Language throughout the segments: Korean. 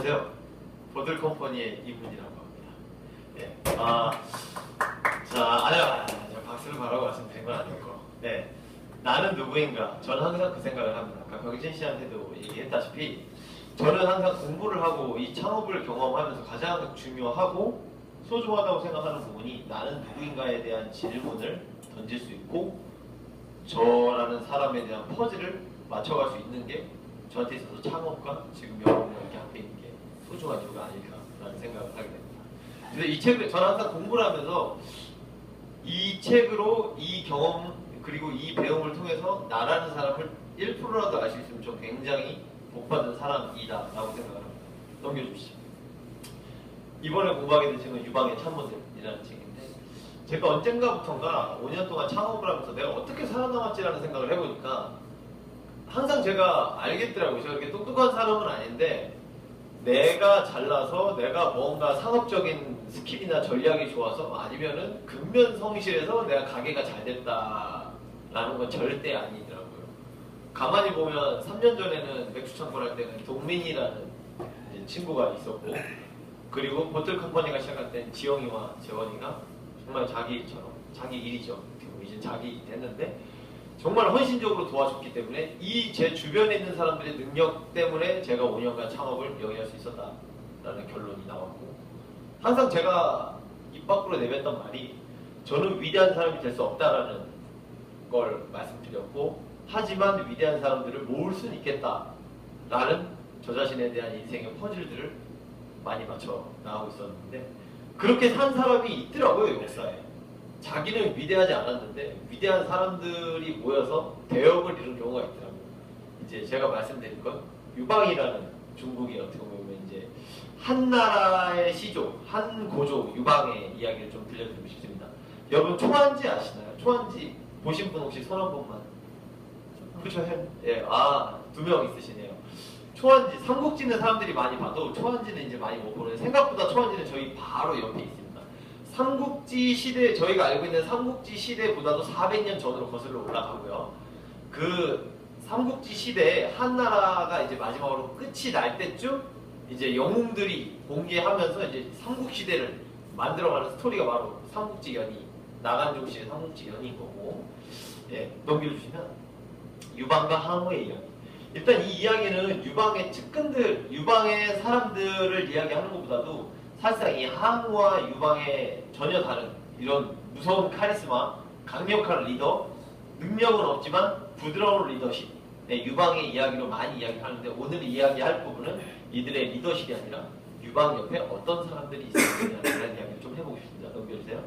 안녕하세요. 보들컴퍼니의 이문이라고 합니다. 네. 제가 박수를 바라고 말씀드린 건 아니고, 네. 나는 누구인가? 저는 항상 그 생각을 합니다. 아까 병진 씨한테도 얘기했다시피, 저는 항상 공부를 하고 이 창업을 경험하면서 가장 중요하고 소중하다고 생각하는 부분이 나는 누구인가에 대한 질문을 던질 수 있고, 저라는 사람에 대한 퍼즐을 맞춰갈 수 있는 게 저한테 있어서 창업과 지금 여러분과 이렇게 함께 있는 게 소중한 이유가 아닐까라는 생각을 하게 됩니다. 그래서 이 책을 저는 항상 공부를 하면서 이 책으로 이 경험 그리고 이 배움을 통해서 나라는 사람을 1%라도 알 수 있으면 저 굉장히 복받은 사람이다라고 생각을 합니다. 넘겨주시죠. 이번에 공부하게 된 책은 유방의 참모들이라는 책인데, 제가 언젠가부터인가 5년 동안 창업을 하면서 내가 어떻게 살아남았지라는 생각을 해보니까 항상 제가 알겠더라고요. 제가 이렇게 똑똑한 사람은 아닌데 내가 잘나서 내가 뭔가 상업적인 스킬이나 전략이 좋아서 아니면은 근면성실해서 내가 가게가 잘 됐다라는 건 절대 아니더라고요. 가만히 보면 3년 전에는 맥주 창고를 할 때는 동민이라는 친구가 있었고, 그리고 보틀컴퍼니가 시작할 땐 지영이와 재원이가 정말 자기처럼 자기 일이죠. 이제 자기 됐는데 정말 헌신적으로 도와줬기 때문에 이 제 주변에 있는 사람들의 능력 때문에 제가 5년간 창업을 영위할 수 있었다라는 결론이 나왔고, 항상 제가 입 밖으로 내뱉던 말이 저는 위대한 사람이 될 수 없다라는 걸 말씀드렸고, 하지만 위대한 사람들을 모을 수는 있겠다라는 저 자신에 대한 인생의 퍼즐들을 많이 맞춰 나가고 있었는데, 그렇게 산 사람이 있더라고요, 역사에. 자기는 위대하지 않았는데 위대한 사람들이 모여서 대업을 이룬 경우가 있더라고요. 이제 제가 말씀드린 건 유방이라는 중국의 어떻게 보면 이제 한 나라의 시조, 한 고조 유방의 이야기를 좀 들려드리고 싶습니다. 여러분 초안지 아시나요? 초안지 보신 분 혹시 손 한 번만. 그렇죠? 예, 두 명 있으시네요. 초안지, 삼국지는 사람들이 많이 봐도 초안지는 이제 많이 못 보는, 생각보다 초안지는 저희 바로 옆에 있습니다. 삼국지 시대, 저희가 알고 있는 삼국지 시대보다도 400년 전으로 거슬러 올라가고요. 그 삼국지 시대에 한나라가 이제 마지막으로 끝이 날 때쯤 이제 영웅들이 공개하면서 이제 삼국시대를 만들어가는 스토리가 바로 삼국지 연의, 나간종 씨의 삼국지 연의인 거고, 예, 넘겨주시면 유방과 항우의 이야기. 일단 이 이야기는 유방의 측근들, 유방의 사람들을 이야기하는 것보다도 사실상 이 항우와 유방의 전혀 다른 이런 무서운 카리스마, 강력한 리더, 능력은 없지만 부드러운 리더십, 유방의 이야기로 많이 이야기하는데, 오늘 이야기할 부분은 이들의 리더십이 아니라 유방 옆에 어떤 사람들이 있었느냐라는 이야기를 좀 해보고 싶습니다. 넘겨주세요.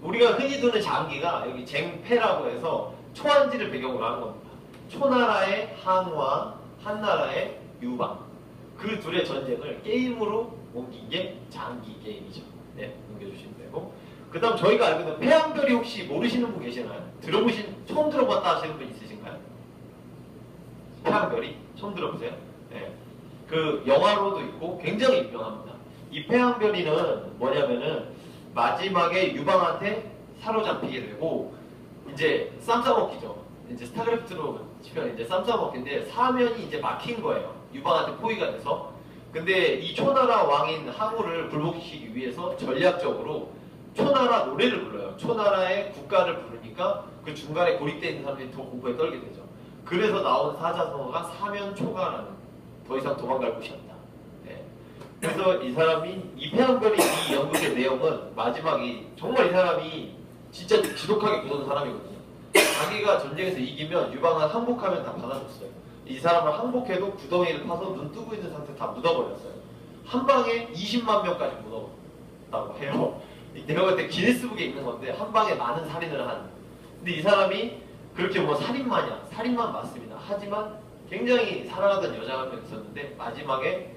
우리가 흔히 두는 장기가 여기 쟁패라고 해서 초안지를 배경으로 하는 겁니다. 초나라의 항우와 한나라의 유방, 그 둘의 전쟁을 게임으로 옮긴 게 장기 게임이죠. 네, 넘겨주시면 되고, 그 다음 저희가 알고 있는 패왕별이 혹시 모르시는 분 계시나요? 처음 들어봤다 하시는 분 있으신가요? 패왕별이? 처음 들어보세요? 네. 그 영화로도 있고 굉장히 유명합니다. 이 패왕별이는 뭐냐면은 마지막에 유방한테 사로잡히게 되고 이제 쌈 싸먹기죠. 이제 스타크래프트로 치면 이제 쌈 싸먹기인데 사면이 이제 막힌 거예요. 유방한테 포위가 돼서. 근데 이 초나라 왕인 항우를 굴복시키기 위해서 전략적으로 초나라 노래를 불러요. 초나라의 국가를 부르니까 그 중간에 고립되어 있는 사람들이 더 공포에 떨게 되죠. 그래서 나온 사자성어가 사면초가라는, 더 이상 도망갈 곳이 없다. 네. 그래서 이 사람이, 이 패왕별이 이 연극의 내용은 마지막이 정말 이 사람이 진짜 지독하게 굳은 사람이거든요. 자기가 전쟁에서 이기면 유방을 항복하면 다 받아줬어요. 이 사람을 항복해도 구덩이를 파서 눈 뜨고 있는 상태 다 묻어버렸어요. 한 방에 20만 명까지 묻어버렸다고 해요. 내가 볼 때 기네스북에 있는 건데, 한 방에 많은 살인을 한. 근데 이 사람이 그렇게 뭐 살인만 맞습니다. 하지만 굉장히 사랑하던 여자가 한 명 있었는데, 마지막에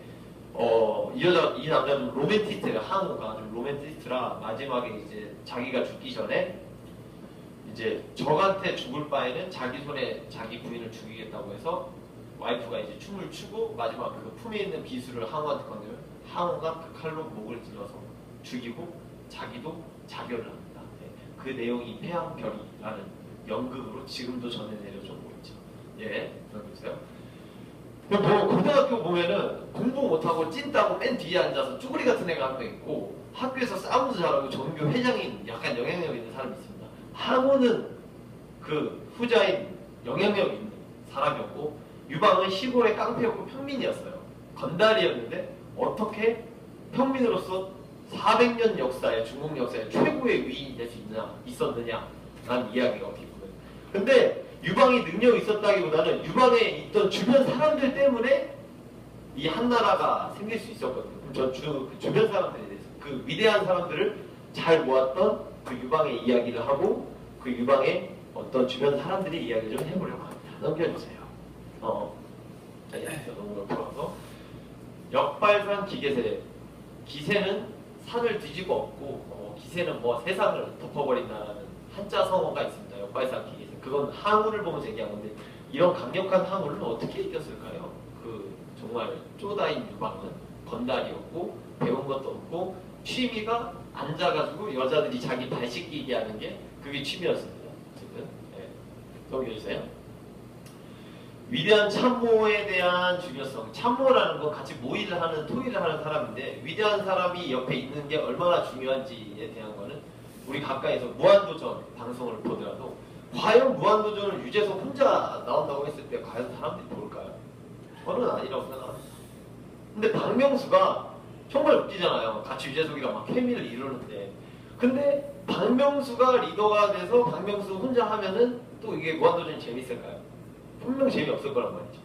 이 남자는 로맨티스트예요. 항우가 좀 로맨티스트라 마지막에 이제 자기가 죽기 전에 이제 적한테 죽을 바에는 자기 손에 자기 부인을 죽이겠다고 해서 와이프가 이제 춤을 추고 마지막 그 품에 있는 비수를 항우한테 건네면 항우가 그 칼로 목을 찔러서 죽이고 자기도 자결을 합니다. 네. 그 내용이 패왕별이라는 연극으로 지금도 전해 내려져 오고 있죠. 예, 들어보세요. 뭐 고등학교 보면은 공부 못하고 찐따고 맨 뒤에 앉아서 쭈구리 같은 애가 한 명 있고 학교에서 싸움도 잘하고 전교 회장인 약간 영향력 있는 사람이 있습니다. 항우는 그 후자인 영향력 있는 사람이었고 유방은 시골의 깡패였고 평민이었어요. 건달이었는데 어떻게 평민으로서 400년 역사에 중국 역사에 최고의 위인이 될 수 있었느냐라는 이야기가 어떻게 보면. 근데 유방이 능력이 있었다기보다는 유방에 있던 주변 사람들 때문에 이 한나라가 생길 수 있었거든요. 그럼 그 주변 사람들에 대해서 그 위대한 사람들을 잘 모았던 그 유방의 이야기를 하고 그 유방의 어떤 주변 사람들의 이야기를 좀 해보려고 합니다. 넘겨주세요. 너무 풀어서 역발산 기계세. 기세는 산을 뒤집어 엎고 기세는 뭐 세상을 덮어버린다는 한자 성어가 있습니다. 역발산 기계세. 그건 항우를 보면서 얘기한 건데 이런 강력한 항우를 어떻게 이겼을까요? 그 정말 쪼다인 유방은 건달이었고 배운 것도 없고 취미가 앉아가지고 여자들이 자기 발 씻기게 하는 게 그게 취미였습니다. 어쨌든 넘겨주세요. 위대한 참모에 대한 중요성. 참모라는 건 같이 모의를 하는 토의를 하는 사람인데 위대한 사람이 옆에 있는 게 얼마나 중요한지에 대한 거는 우리 가까이서 무한도전 방송을 보더라도 과연 무한도전을 유재석 혼자 나온다고 했을 때 과연 사람들이 볼까요? 저는 아니라고 생각합니다. 근데 박명수가 정말 웃기잖아요. 같이 유재석이랑 막 케미를 이루는데 근데 박명수가 리더가 돼서 박명수 혼자 하면은 또 이게 무한도전이 재밌을까요? 분명 재미없을 거란 말이죠.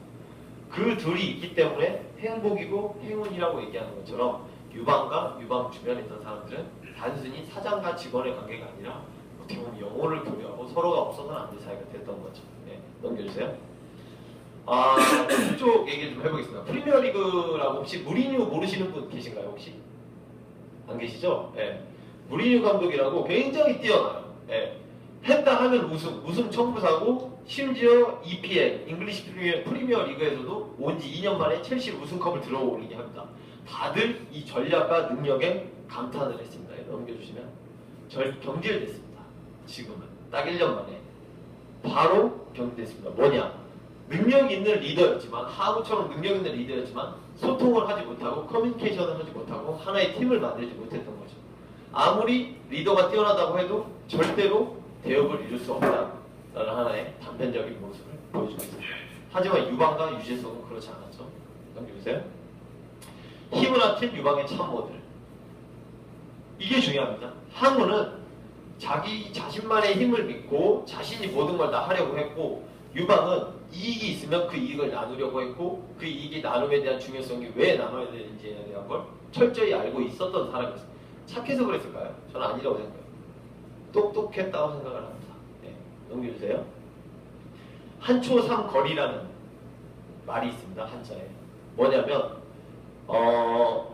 그 둘이 있기 때문에 행복이고 행운이라고 얘기하는 것처럼 유방과 유방 주변에 있던 사람들은 단순히 사장과 직원의 관계가 아니라 어떻게 보면 영혼을 교류하고 서로가 없어서는 안 될 사이가 됐던 거죠. 네, 넘겨주세요. 이쪽 얘기를 좀 해보겠습니다. 프리미어리그라고 혹시 무리뉴 모르시는 분 계신가요? 혹시? 안 계시죠? 네. 무리뉴 감독이라고 굉장히 뛰어나요. 네. 했다 하면 우승 청부사고 심지어 EPL, 잉글리시 프리미어 리그에서도 온 지 2년 만에 첼시 우승컵을 들어올리게 합니다. 다들 이 전략과 능력에 감탄을 했습니다. 넘겨주시면 경질됐습니다. 지금은 딱 1년 만에 바로 경질됐습니다. 뭐냐? 능력 있는 리더였지만 하우처럼 능력 있는 리더였지만 소통을 하지 못하고 커뮤니케이션을 하지 못하고 하나의 팀을 만들지 못했던 거죠. 아무리 리더가 뛰어나다고 해도 절대로 대업을 이룰 수 없다라는 하나의 단편적인 모습을 보여주고 있습니다. 하지만 유방과 유재석은 그렇지 않았죠. 넘겨주세요. 힘을 합친 유방의 참모들. 이게 중요합니다. 항우는 자기 자신만의 힘을 믿고 자신이 모든 걸 다 하려고 했고 유방은 이익이 있으면 그 이익을 나누려고 했고 그 이익이 나눔에 대한 중요성이 왜 나눠야 되는지에 대한 걸 철저히 알고 있었던 사람이었습니다. 착해서 그랬을까요? 저는 아니라고 생각해요. 똑똑했다고 생각을 합니다. 네, 넘겨주세요. 한초 삼거리라는 말이 있습니다. 한자에. 뭐냐면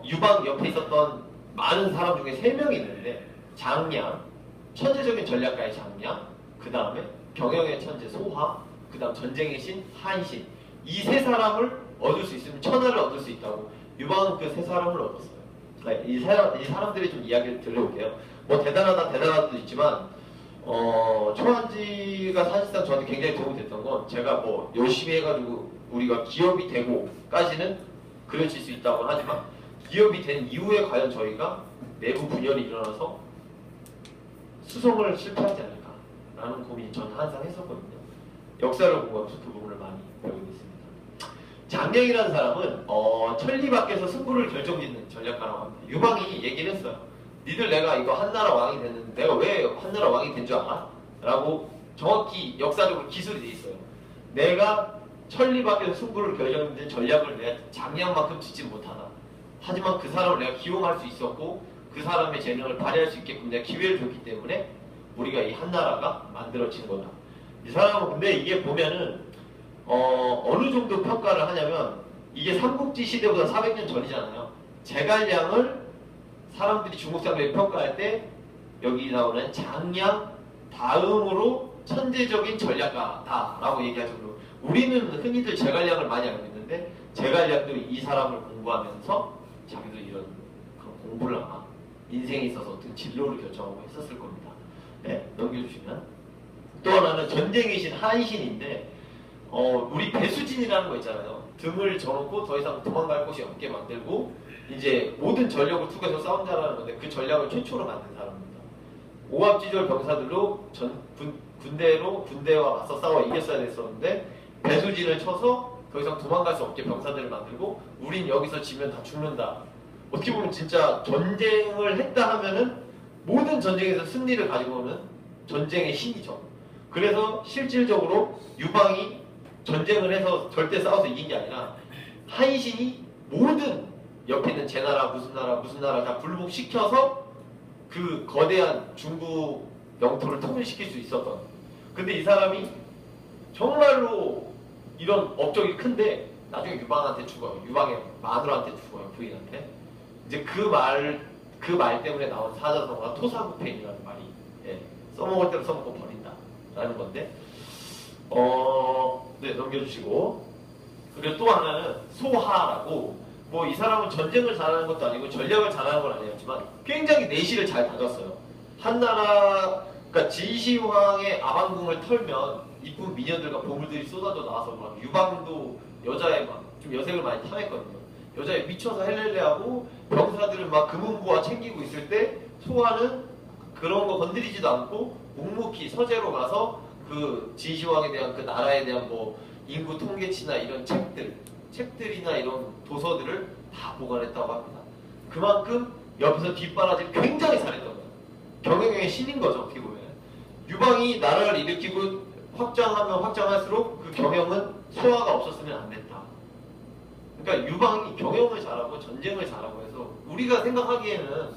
유방 옆에 있었던 많은 사람 중에 3명이 있는데 장량, 천재적인 전략가의 장량, 그 다음에 경영의 천재 소하, 그 다음 전쟁의 신 한신. 이 3사람을 얻을 수 있으면 천하를 얻을 수 있다고 유방은 그 3사람을 얻었어요. 네, 이 사람들이 좀 이야기를 들어볼게요. 뭐 대단하다도 있지만 초한지가 사실상 저한테 굉장히 도움이 됐던 건 제가 뭐 열심히 해가지고 우리가 기업이 되고까지는 그려질 수 있다고 하지만 기업이 된 이후에 과연 저희가 내부 분열이 일어나서 수성을 실패하지 않을까라는 고민이 저는 항상 했었거든요. 역사를 공부하면서 그 부분을 많이 배우고 있습니다. 장량이라는 사람은 천리 밖에서 승부를 결정짓는 전략가라고 합니다. 유방이 얘기를 했어요. 니들 내가 이거 한나라 왕이 됐는데 내가 왜 한나라 왕이 된 줄 알아? 라고 정확히 역사적으로 기술이 돼 있어요. 내가 천리 밖에서 승부를 결정짓는 전략을 내가 장량만큼 짓지 못하다. 하지만 그 사람을 내가 기용할 수 있었고 그 사람의 재능을 발휘할 수 있게끔 내가 기회를 줬기 때문에 우리가 이 한나라가 만들어진 거다. 이 사람은 근데 이게 보면은 어느 정도 평가를 하냐면 이게 삼국지 시대보다 400년 전이잖아요. 제갈량을 사람들이 중국 사람들이 평가할 때 여기 나오는 장량 다음으로 천재적인 전략가다라고 얘기하죠. 우리는 흔히들 제갈량을 많이 알고 있는데 제갈량도 이 사람을 공부하면서 자기도 이런 그런 공부를 아마 인생에 있어서 어떤 진로를 결정하고 했었을 겁니다. 네, 넘겨주시면 또 하나는 전쟁의 신 한신인데 우리 배수진이라는 거 있잖아요. 등을 져놓고 더 이상 도망갈 곳이 없게 만들고 이제 모든 전력을 투구해서 싸운다라는 건데 그 전략을 최초로 만든 사람입니다. 오합지졸 병사들로 군대와 맞서 싸워 이겼어야 됐었는데 배수진을 쳐서 더 이상 도망갈 수 없게 병사들을 만들고 우린 여기서 지면 다 죽는다. 어떻게 보면 진짜 전쟁을 했다 하면은 모든 전쟁에서 승리를 가지고 오는 전쟁의 신이죠. 그래서 실질적으로 유방이 전쟁을 해서 절대 싸워서 이긴 게 아니라 한신이 모든 옆에 있는 제나라 무슨 나라 다 굴복시켜서 그 거대한 중국 영토를 통일시킬 수 있었던. 근데 이 사람이 정말로 이런 업적이 큰데 나중에 유방한테 죽어요. 유방의 마누라한테 죽어요. 부인한테. 이제 그 말 때문에 나온 사자성어가 토사구팽이라는 말이 써먹을 대로 써먹고 버린다라는 건데 네, 넘겨주시고. 그리고 또 하나는 소하라고, 뭐 이 사람은 전쟁을 잘하는 것도 아니고 전략을 잘하는 건 아니었지만 굉장히 내실을 잘 다졌어요. 한나라, 그러니까 진시황의 아방궁을 털면 이쁜 미녀들과 보물들이 쏟아져 나와서 막 유방도 여자에 막 좀 여색을 많이 탐했거든요. 여자에 미쳐서 헬렐레하고 병사들을 막 금은보화 챙기고 있을 때 소하는 그런 거 건드리지도 않고 묵묵히 서재로 가서 그 진시황에 대한 그 나라에 대한 뭐 인구 통계치나 이런 책들이나 이런 도서들을 다 보관했다고 합니다. 그만큼 옆에서 뒷바라지 굉장히 잘했던 거예요. 경영의 신인 거죠, 어떻게 보면. 유방이 나라를 일으키고 확장하면 확장할수록 그 경영은 소화가 없었으면 안 됐다. 그러니까 유방이 경영을 잘하고 전쟁을 잘하고 해서 우리가 생각하기에는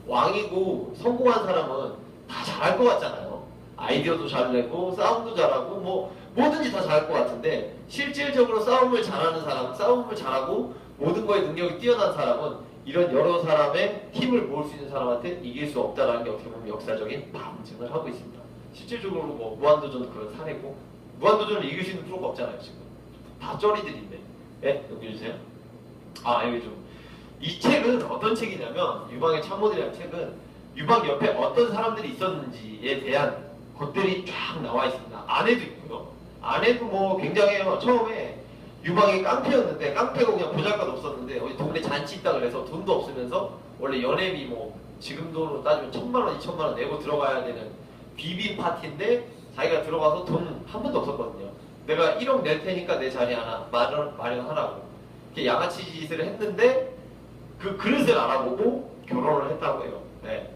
왕이고 성공한 사람은 다 잘할 것 같잖아요. 아이디어도 잘 내고 싸움도 잘하고 뭐 뭐든지 다 잘할 것 같은데 실질적으로 싸움을 잘하는 사람, 싸움을 잘하고 모든 거에 능력이 뛰어난 사람은 이런 여러 사람의 힘을 모을 수 있는 사람한테 이길 수 없다라는 게 어떻게 보면 역사적인 방증을 하고 있습니다. 실질적으로 뭐 무한도전 그런 사례고, 무한도전을 이길 수 있는 프로가 없잖아요 지금. 다 쩌리들인데. 네? 넘겨주세요. 여기 좀. 이 책은 어떤 책이냐면 유방의 참모들이라는 책은 유방 옆에 어떤 사람들이 있었는지에 대한 것들이 쫙 나와 있습니다. 아내도 있고요. 아내도 뭐 굉장해요. 처음에 유방이 깡패였는데, 깡패가 그냥 보잘것 없었는데 어디 동네 잔치 있다 그래서 돈도 없으면서 원래 연회비 뭐 지금 돈으로 따지면 1,000만 원, 2,000만 원 내고 들어가야 되는 비빔 파티인데 자기가 들어가서 돈 한 푼도 없었거든요. 내가 1억 낼 테니까 내 자리 하나 마련하라고 이렇게 양아치 짓을 했는데 그 그릇을 알아보고 결혼을 했다고 해요. 네.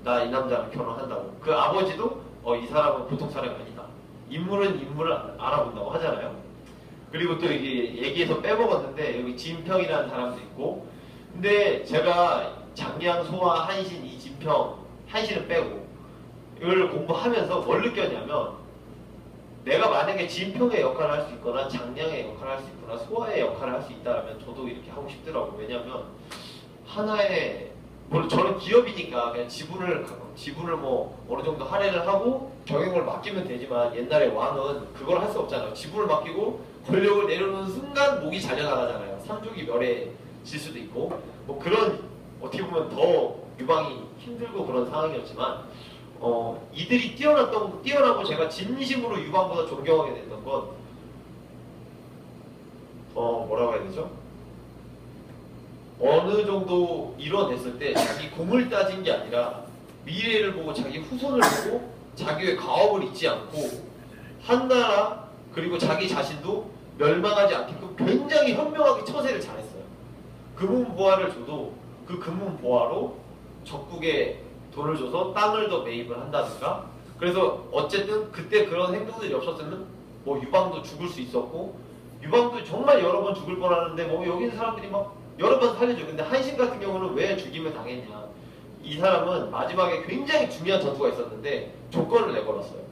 나 이 남자랑 결혼한다고. 그 아버지도 이 사람은 보통 사람이 아니다. 인물은 인물을 알아본다고 하잖아요. 그리고 또 이게 얘기해서 빼먹었는데 여기 진평이라는 사람도 있고, 근데 제가 장량, 소화, 한신, 이 진평, 한신은 빼고 이걸 공부하면서 뭘 느꼈냐면 내가 만약에 진평의 역할을 할 수 있거나 장량의 역할을 할 수 있거나 소화의 역할을 할 수 있다면 저도 이렇게 하고 싶더라고요. 왜냐면 하나의, 물론 저는 기업이니까 그냥 지분을 뭐 어느 정도 할애를 하고 경영을 맡기면 되지만 옛날에 왕은 그걸 할 수 없잖아요. 지분을 맡기고 권력을 내려놓는 순간 목이 잘려나가잖아요. 삼족이 멸해질 수도 있고 뭐 그런, 어떻게 보면 더 유방이 힘들고 그런 상황이었지만 이들이 뛰어나고 제가 진심으로 유방보다 존경하게 됐던 건 뭐라고 해야 되죠? 어느 정도 이뤄냈을 때 자기 공을 따진 게 아니라 미래를 보고 자기 후손을 보고 자기의 가업을 잊지 않고 한나라 그리고 자기 자신도 멸망하지 않게끔 굉장히 현명하게 처세를 잘했어요. 금은보화를 줘도 그 금은보화로 적국에 돈을 줘서 땅을 더 매입을 한다든가. 그래서 어쨌든 그때 그런 행동들이 없었으면 뭐 유방도 죽을 수 있었고, 유방도 정말 여러 번 죽을 뻔하는데 뭐 여기 있는 사람들이 막 여러 번 살려줘. 근데 한신 같은 경우는 왜 죽임을 당했냐, 이 사람은 마지막에 굉장히 중요한 전투가 있었는데 조건을 내걸었어요.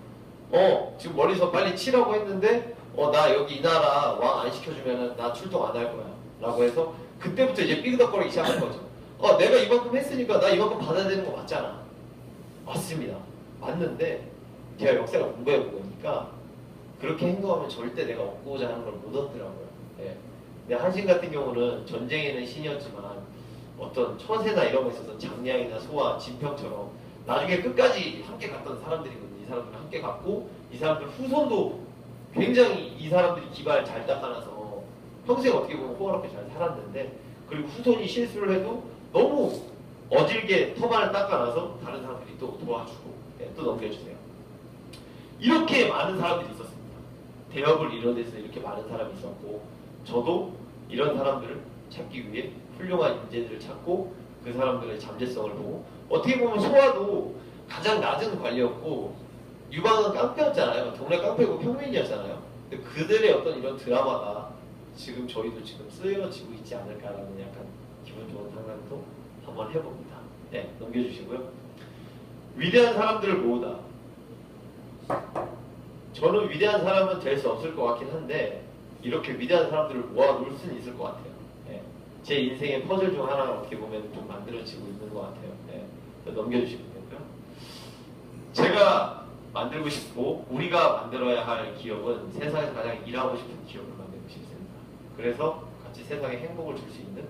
지금 멀리서 빨리 치라고 했는데 나 여기 이 나라 왕 안 시켜주면은 나 출동 안 할 거야 라고 해서 그때부터 이제 삐그덕거리기 시작한 거죠. 내가 이만큼 했으니까 나 이만큼 받아야 되는 거 맞잖아. 맞습니다. 맞는데 제가 역사를 공부해보고 보니까 그렇게 행동하면 절대 내가 얻고자 하는 걸 못 얻더라고요. 네. 근데 한신 같은 경우는 전쟁에는 신이었지만 어떤 처세나 이런 거 있어서 장량이나 소화, 진평처럼 나중에 끝까지 함께 갔던 사람들이거든요. 이 사람들은 함께 갔고 이 사람들 후손도 굉장히 이 사람들이 기발 잘 닦아놔서 평생 어떻게 보면 호화롭게 잘 살았는데 그리고 후손이 실수를 해도 너무 어질게 터만을 닦아놔서 다른 사람들이 또 도와주고 또 넘겨주세요. 이렇게 많은 사람들이 있었습니다. 대업을 이룬 데서 이렇게 많은 사람이 있었고 저도 이런 사람들을 찾기 위해 훌륭한 인재들을 찾고 그 사람들의 잠재성을 보고 어떻게 보면 소아도 가장 낮은 관리였고 유방은 깡패였잖아요. 동네 깡패고 평민이었잖아요. 근데 그들의 어떤 이런 드라마가 지금 저희도 지금 쓰여지고 있지 않을까라는 약간 기분 좋은 상상도 한번 해봅니다. 네, 넘겨주시고요. 위대한 사람들을 모으다. 저는 위대한 사람은 될 수 없을 것 같긴 한데 이렇게 위대한 사람들을 모아놓을 수는 있을 것 같아요. 네. 제 인생의 퍼즐 중 하나가 어떻게 보면 좀 만들어지고 있는 것 같아요. 네. 넘겨주시면 되고요. 제가 만들고 싶고 우리가 만들어야 할 기업은 세상에서 가장 일하고 싶은 기업을 만들고 싶습니다. 그래서 같이 세상에 행복을 줄 수 있는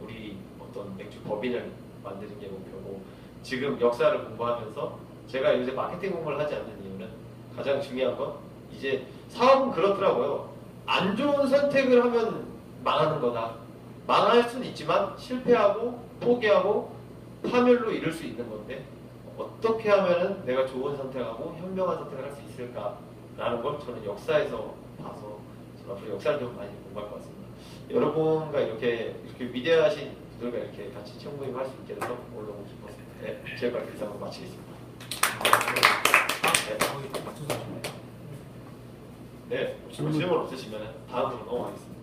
우리 어떤 맥주 법인을 만드는 게 목표고 지금 역사를 공부하면서 제가 요새 마케팅 공부를 하지 않는 이유는 가장 중요한 건 이제 사업은 그렇더라고요. 안 좋은 선택을 하면 망하는 거다. 망할 수는 있지만 실패하고 포기하고 파멸로 이룰 수 있는 건데 어떻게 하면은 내가 좋은 선택하고 현명한 선택을 할 수 있을까라는 걸 저는 역사에서 봐서 저는 앞으로 역사를 좀 많이 공부할 것 같습니다. 여러분과 이렇게 위대하신 분들과 이렇게 같이 청구임할 수 있게 돼서 오늘 너무 기뻤습니다. 네, 제가 이렇게 해서 마치겠습니다. 네, 질문 없으시면 다음으로 넘어가겠습니다.